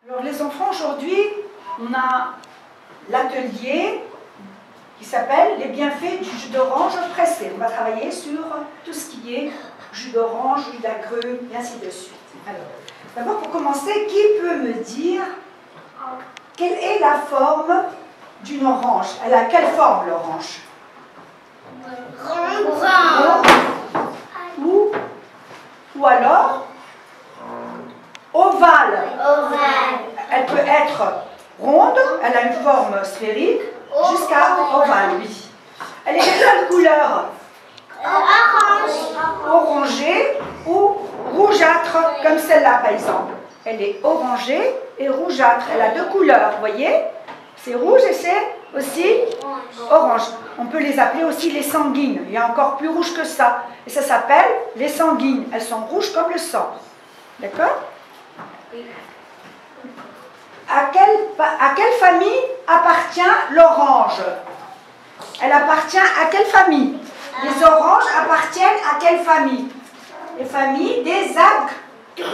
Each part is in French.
Alors les enfants, aujourd'hui, on a l'atelier qui s'appelle les bienfaits du jus d'orange pressé. On va travailler sur tout ce qui est jus d'orange, jus d'agrumes, et ainsi de suite. Alors, d'abord pour commencer, qui peut me dire quelle est la forme d'une orange? Elle a quelle forme l'orange? Ou alors ovale. Elle peut être ronde, elle a une forme sphérique, jusqu'à ovale, oui. Elle est de quelle couleur? Orangée ou rougeâtre, comme celle-là par exemple. Elle est orangée et rougeâtre. Elle a deux couleurs, vous voyez? C'est rouge et c'est aussi orange. On peut les appeler aussi les sanguines. Il y a encore plus rouge que ça. Et ça s'appelle les sanguines. Elles sont rouges comme le sang. D'accord? À quelle famille appartient l'orange? Elle appartient à quelle famille? Les oranges appartiennent à quelle famille? Les familles des agrumes.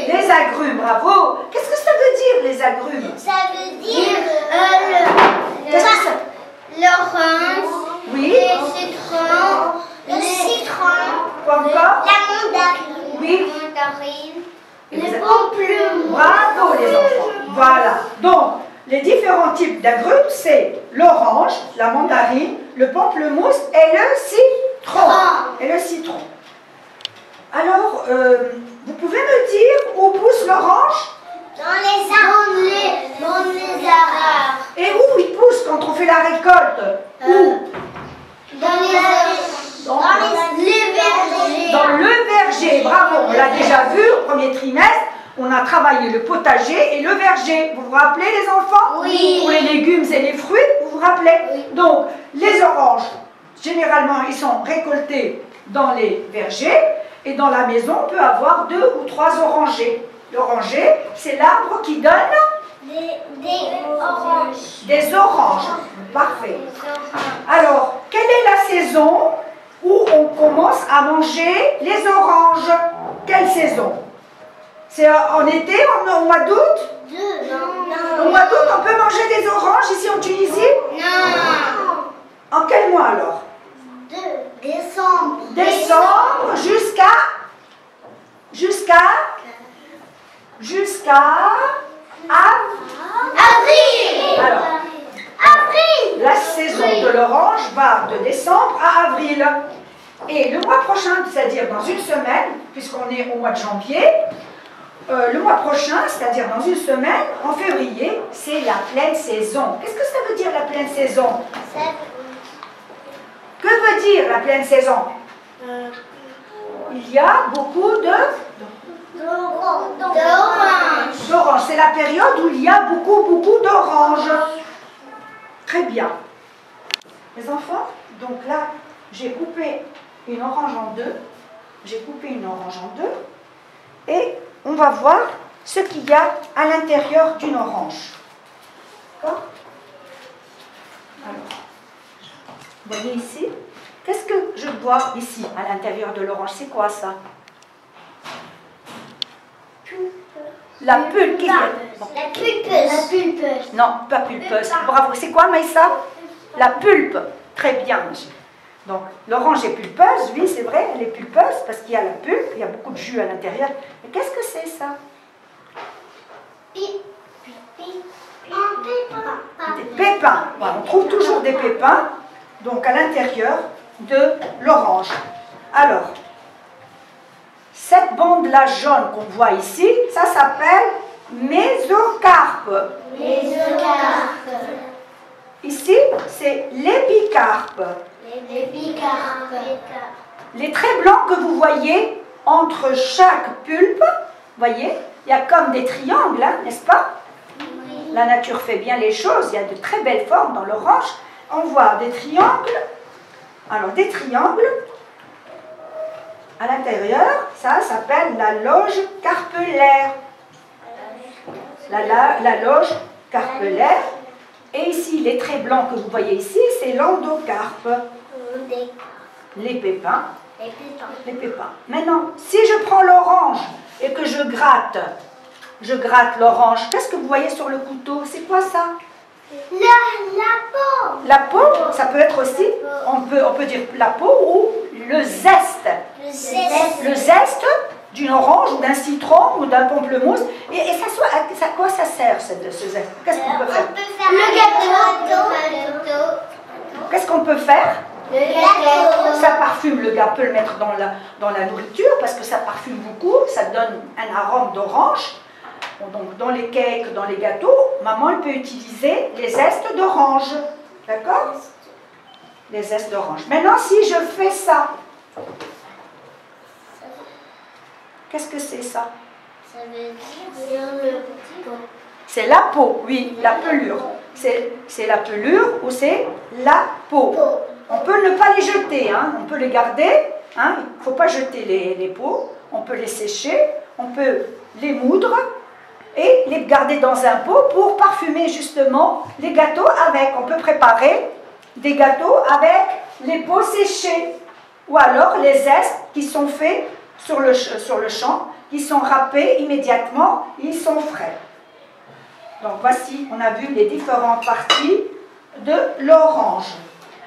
Les agrumes, bravo. Qu'est-ce que ça veut dire les agrumes? Ça veut dire l'orange, oui. le citron, Quoi encore? la mandarine, Oui. le pamplemousse. Bravo les enfants. Voilà. Donc, les différents types d'agrumes, c'est l'orange, la mandarine, le pamplemousse et le citron. Alors, vous pouvez me dire où pousse l'orange? Dans les arbres. Et où il pousse quand on fait la récolte? Où? Dans les vergers. Dans le verger. Bravo, on l'a déjà vu au premier trimestre. On a travaillé le potager et le verger. Vous vous rappelez les enfants? Oui. Pour les légumes et les fruits, vous vous rappelez? Oui. Donc, les oranges, généralement, ils sont récoltés dans les vergers. Et dans la maison, on peut avoir 2 ou 3 orangers. L'oranger, c'est l'arbre qui donne des oranges. Parfait. Alors, quelle est la saison où on commence à manger les oranges? Quelle saison? C'est en été, au mois d'août? Au mois d'août, on peut manger des oranges ici en Tunisie? Non. En quel mois alors? Décembre. Décembre jusqu'à Avril. Alors, la saison de l'orange va de décembre à avril. Et le mois prochain, c'est-à-dire dans une semaine, puisqu'on est au mois de janvier, le mois prochain, c'est-à-dire dans une semaine, en février, c'est la pleine saison. Qu'est-ce que ça veut dire la pleine saison? Que veut dire la pleine saison? Il y a beaucoup d'oranges. C'est la période où il y a beaucoup d'oranges. Très bien. Les enfants, donc là, j'ai coupé une orange en deux. Et on va voir ce qu'il y a à l'intérieur d'une orange. D'accord? Alors, vous voyez ici? Qu'est-ce que je vois ici, à l'intérieur de l'orange? C'est quoi ça? La pulpe. La pulpeuse. Non, pas pulpeuse. Bravo. C'est quoi, Maïssa? La pulpe. Très bien. Donc, l'orange est pulpeuse. Oui, c'est vrai, elle est pulpeuse parce qu'il y a la pulpe, il y a beaucoup de jus à l'intérieur. Mais qu'est-ce que c'est, ça? Des pépins. Voilà, on trouve toujours des pépins, donc à l'intérieur de l'orange. Alors, cette bande-là jaune qu'on voit ici, ça s'appelle mésocarpe. Ici, c'est l'épicarpe. Les traits blancs que vous voyez entre chaque pulpe, voyez, il y a comme des triangles, hein, n'est-ce pas? Oui. La nature fait bien les choses, il y a de très belles formes dans l'orange. On voit des triangles. Alors, des triangles. À l'intérieur, ça s'appelle la loge carpellaire. La loge carpellaire. Et ici, les traits blancs que vous voyez ici, c'est l'endocarpe. Les pépins. Les pépins. Maintenant, si je prends l'orange et que je gratte je gratte l'orange, qu'est-ce que vous voyez sur le couteau? C'est quoi ça? La peau. La peau, ça peut être aussi, on peut dire la peau ou le zeste. Le zeste d'une orange ou d'un citron ou d'un pamplemousse. Et à quoi ça sert ce zeste? Qu'est-ce qu'on peut faire? On peut faire le gâteau. Qu'est-ce qu'on peut faire? Le gâteau. Ça parfume, le gars peut le mettre dans la nourriture parce que ça parfume beaucoup, ça donne un arôme d'orange. Donc dans les cakes, dans les gâteaux, maman elle peut utiliser les zestes d'orange. D'accord? Les zestes d'orange. Maintenant si je fais ça, qu'est-ce que c'est ça? Ça veut dire le pot. C'est la peau, oui, la pelure. C'est la pelure ou c'est la peau. On peut ne pas les jeter, hein, on peut les garder. Hein, il ne faut pas jeter les peaux. On peut les sécher, on peut les moudre et les garder dans un pot pour parfumer justement les gâteaux avec. On peut préparer des gâteaux avec les peaux séchées ou alors les zestes qui sont faits sur le champ, qui sont râpés immédiatement, ils sont frais. Donc voici, on a vu les différentes parties de l'orange.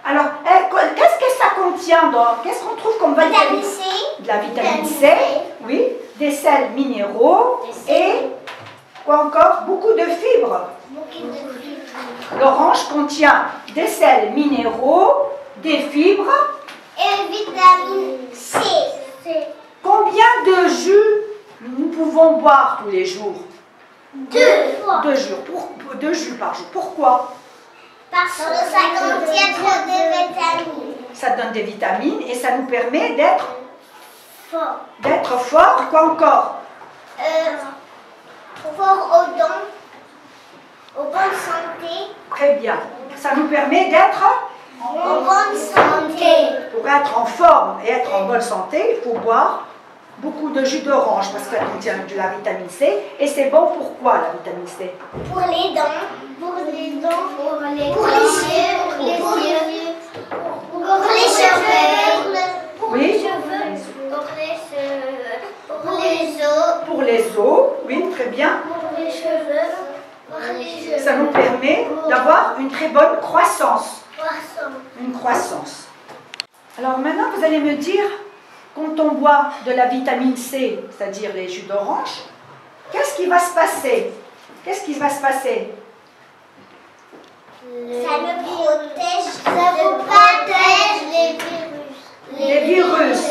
Alors, qu'est-ce que ça contient? Qu'est-ce qu'on trouve comme vitamine C? De la vitamine C, oui, des sels minéraux et quoi encore? Beaucoup de fibres. L'orange contient des sels minéraux, des fibres et vitamine C. Combien de jus nous pouvons boire tous les jours? 2 jus par jour. Pourquoi? Parce que ça contient trop de vitamines. Ça donne des vitamines et ça nous permet d'être Fort. fort. Quoi encore? Fort aux dents, aux bonnes santé. Très bien. Ça nous permet d'être En bonne santé. pour être en forme et être en bonne santé, il faut boire beaucoup de jus d'orange parce qu'elle contient de la vitamine C. Et c'est bon pourquoi la vitamine C? Pour les dents. Pour les dents. Pour les yeux. Pour les cheveux. Pour les cheveux. Pour les os. Pour les os, oui, très bien. Pour les cheveux. Ça nous permet d'avoir une très bonne croissance. Une croissance. Alors maintenant, vous allez me dire, quand on boit de la vitamine C, c'est-à-dire les jus d'orange, qu'est-ce qui va se passer? Qu'est-ce qui va se passer? Ça nous protège. Ça vous protège les virus. Les virus.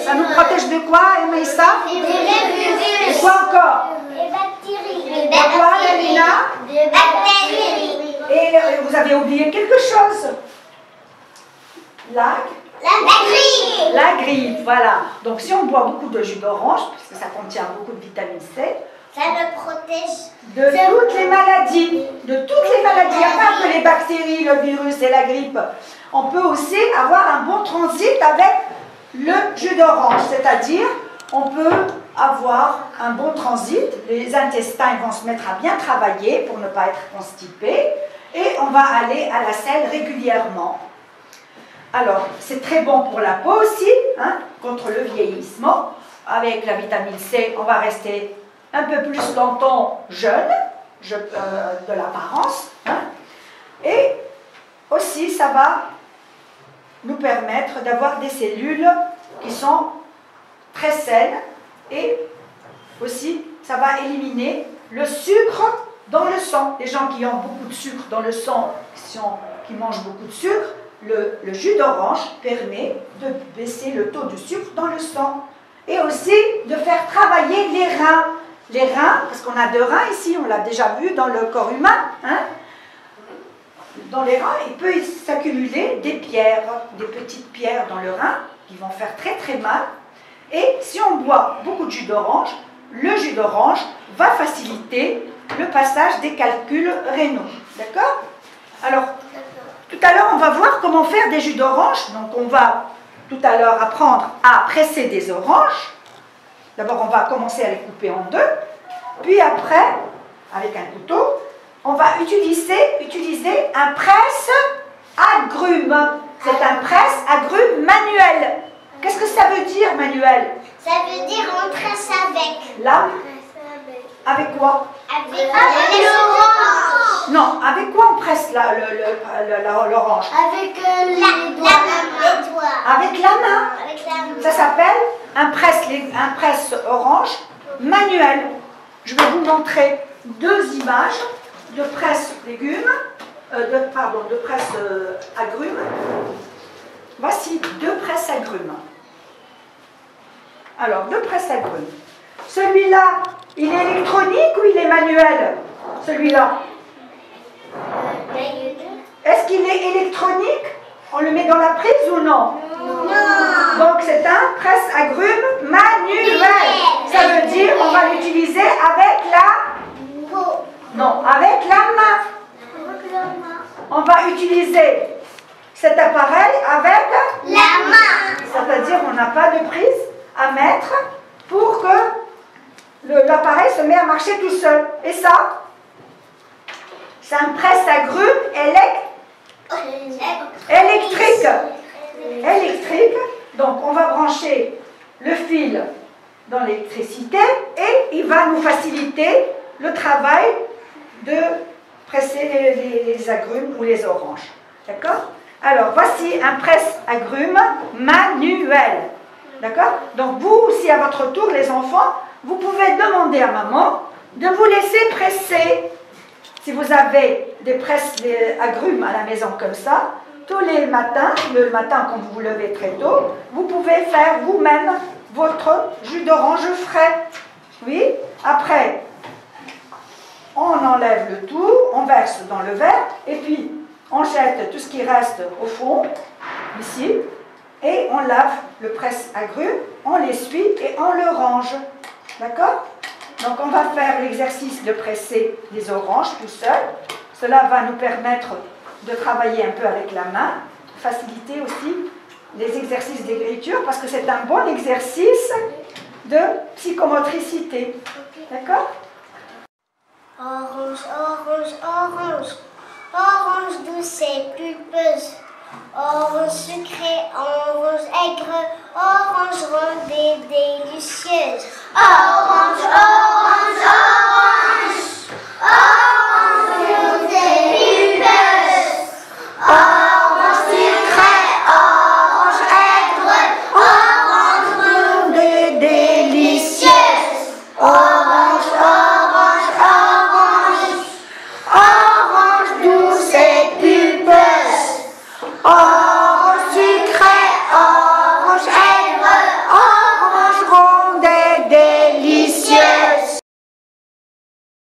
Ça nous protège de quoi, Emaïssa? Des virus. Et quoi encore? Des bactéries. De quoi, Lamina? Des bactéries. Et vous avez oublié quelque chose. La grippe. La grippe, voilà. Donc si on boit beaucoup de jus d'orange, puisque ça contient beaucoup de vitamine C, Ça nous protège. de toutes les maladies, il n'y a pas que les bactéries, le virus et la grippe. On peut aussi avoir un bon transit avec le jus d'orange, c'est-à-dire on peut avoir un bon transit, les intestins vont se mettre à bien travailler pour ne pas être constipés et on va aller à la selle régulièrement. Alors, c'est très bon pour la peau aussi, hein, contre le vieillissement. Avec la vitamine C, on va rester un peu plus longtemps jeune, de l'apparence. Hein. Et aussi, ça va nous permettre d'avoir des cellules qui sont très saines. Et aussi, ça va éliminer le sucre dans le sang. Les gens qui ont beaucoup de sucre dans le sang, qui mangent beaucoup de sucre, le jus d'orange permet de baisser le taux de sucre dans le sang. Et aussi de faire travailler les reins. Les reins, parce qu'on a 2 reins ici, on l'a déjà vu dans le corps humain. Hein? Dans les reins, il peut s'accumuler des pierres, des petites pierres dans le rein qui vont faire très très mal. Et si on boit beaucoup de jus d'orange, le jus d'orange va faciliter le passage des calculs rénaux. D'accord? Alors, tout à l'heure, on va voir comment faire des jus d'orange. Donc, on va tout à l'heure apprendre à presser des oranges. D'abord, on va commencer à les couper en 2. Puis après, avec un couteau, on va utiliser un presse-agrumes. C'est un presse-agrumes manuel. Qu'est-ce que ça veut dire, manuel? Ça veut dire on tresse avec. Là, Avec quoi? Avec l'orange. Non, avec quoi on presse l'orange? Avec les doigts. Avec la main. Avec la main. Ça s'appelle un presse orange manuel. Je vais vous montrer deux images de presse légumes, de presse agrumes. Voici deux presses agrumes. Alors, deux presses agrumes. Celui-là, il est électronique ou il est manuel? Celui-là. Est-ce qu'il est électronique? On le met dans la prise ou non? Non. Donc c'est un presse agrumes manuel. Ça veut dire on va l'utiliser avec avec la main. On va utiliser cet appareil avec la main. C'est-à-dire on n'a pas de prise à mettre pour que l'appareil se met à marcher tout seul. Et ça, c'est un presse agrumes électrique. Donc on va brancher le fil dans l'électricité et il va nous faciliter le travail de presser les agrumes ou les oranges. D'accord? Alors voici un presse agrumes manuel. D'accord? Donc vous aussi à votre tour les enfants, vous pouvez demander à maman de vous laisser presser. Si vous avez des presses agrumes à la maison comme ça, tous les matins, le matin quand vous vous levez très tôt, vous pouvez faire vous-même votre jus d'orange frais. Oui. Après, on enlève le tout, on verse dans le verre et puis on jette tout ce qui reste au fond, ici, et on lave le presse agrumes, on l'essuie et on le range. D'accord? Donc on va faire l'exercice de presser les oranges tout seul. Cela va nous permettre de travailler un peu avec la main, faciliter aussi les exercices d'écriture parce que c'est un bon exercice de psychomotricité. D'accord? Orange, orange, orange, orange douce et pulpeuse, orange sucrée, orange aigre, orange ronde et délicieuse, orange, orange.